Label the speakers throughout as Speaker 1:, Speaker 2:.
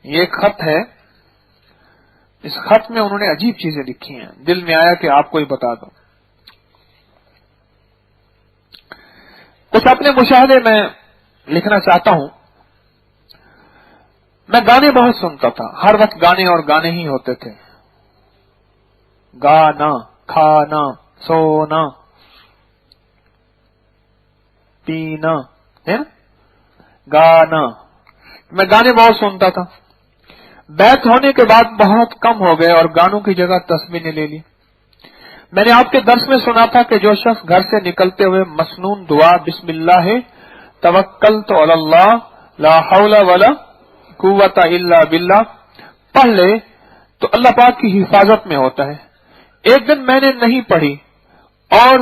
Speaker 1: یہ ایک خط ہے، اس خط میں انہوں نے عجیب چیزیں لکھی ہیں، دل میں آیا کہ آپ کو ہی بتا دو. کچھ اپنے مشاہدے میں لکھنا چاہتا ہوں. میں گانے بہت سنتا تھا، ہر وقت گانے اور گانے ہی ہوتے تھے. گانا، کھانا، سونا، پینا، ہے نا؟ گانا. میں گانے بہت سنتا تھا. بیت ہونے کے بعد بہت کم ہو گئے اور گانوں کی جگہ تسبیح نے لے لی. میں نے آپ کے درس میں سنا تھا کہ جو شخص گھر سے نکلتے ہوئے مسنون دعا بسم اللہ توکلت علی اللہ لا حول ولا قوت الا باللہ پڑھ لے تو اللہ پاک کی حفاظت میں ہوتا ہے. ایک دن میں نے نہیں پڑھی اور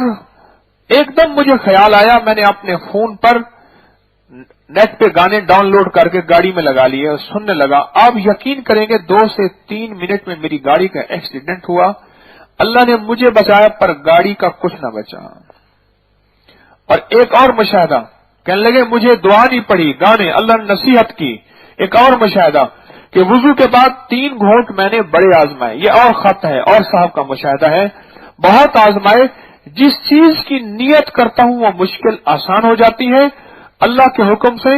Speaker 1: ایک دم مجھے خیال آیا، میں نے اپنے فون پر نیٹ پہ گانے ڈاؤن لوڈ کر کے گاڑی میں لگا لیے اور سننے لگا. آپ یقین کریں گے 2 سے 3 منٹ میں میری گاڑی کا ایکسیڈنٹ ہوا. اللہ نے مجھے بچایا پر گاڑی کا کچھ نہ بچا. اور ایک اور مشاہدہ، کہنے لگے مجھے دعا نہیں پڑی، گانے، اللہ نے نصیحت کی. ایک اور مشاہدہ کہ وضو کے بعد 3 گھونٹ میں نے بڑے آزمائے. یہ اور خط ہے اور صاحب کا مشاہدہ ہے، بہت آزمائے. جس چیز کی نیت کرتا ہوں وہ مشکل آسان ہو جاتی ہے. اللہ کے حکم سے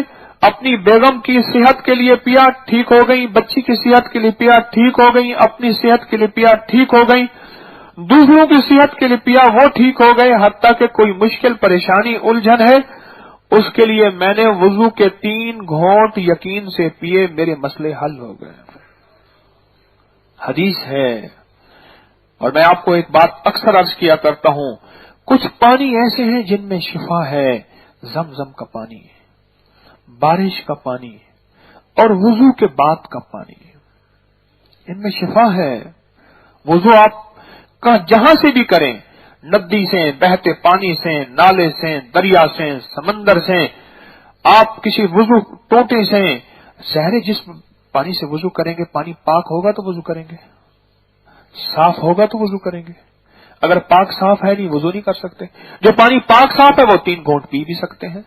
Speaker 1: اپنی بیگم کی صحت کے لیے پیا، ٹھیک ہو گئی. بچی کی صحت کے لیے پیا، ٹھیک ہو گئی. اپنی صحت کے لیے پیا، ٹھیک ہو گئی. دوسروں کی صحت کے لیے پیا، وہ ٹھیک ہو گئے. حتیٰ کہ کوئی مشکل پریشانی الجھن ہے اس کے لیے میں نے وضو کے 3 گھونٹ یقین سے پیے، میرے مسئلے حل ہو گئے. حدیث ہے. اور میں آپ کو ایک بات اکثر عرض کیا کرتا ہوں، کچھ پانی ایسے ہیں جن میں شفا ہے. زمزم کا پانی، بارش کا پانی اور وضو کے بعد کا پانی، ان میں شفا ہے. وضو آپ جہاں سے بھی کریں، ندی سے، بہتے پانی سے، نالے سے، دریا سے، سمندر سے، آپ کسی وضو ٹوٹے سے، ظاہر جس پانی سے وضو کریں گے پانی پاک ہوگا تو وضو کریں گے، صاف ہوگا تو وضو کریں گے. اگر پاک صاف ہے نہیں وضو نہیں کر سکتے. جو پانی پاک صاف ہے وہ 3 گھونٹ پی بھی سکتے ہیں،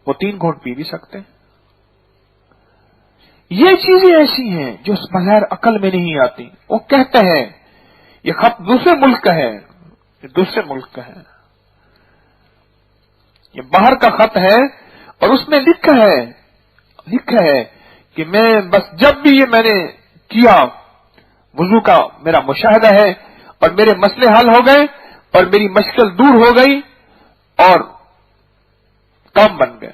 Speaker 1: وہ 3 گھونٹ پی بھی سکتے ہیں. یہ چیزیں ایسی ہیں جو بغیر عقل میں نہیں آتی. وہ کہتے ہیں یہ خط دوسرے ملک کا ہے، یہ دوسرے ملک کا ہے، یہ باہر کا خط ہے اور اس میں لکھا ہے کہ میں بس جب بھی یہ میں نے کیا وضو کا میرا مشاہدہ ہے اور میرے مسئلے حل ہو گئے اور میری مشکل دور ہو گئی اور کام بن گئے.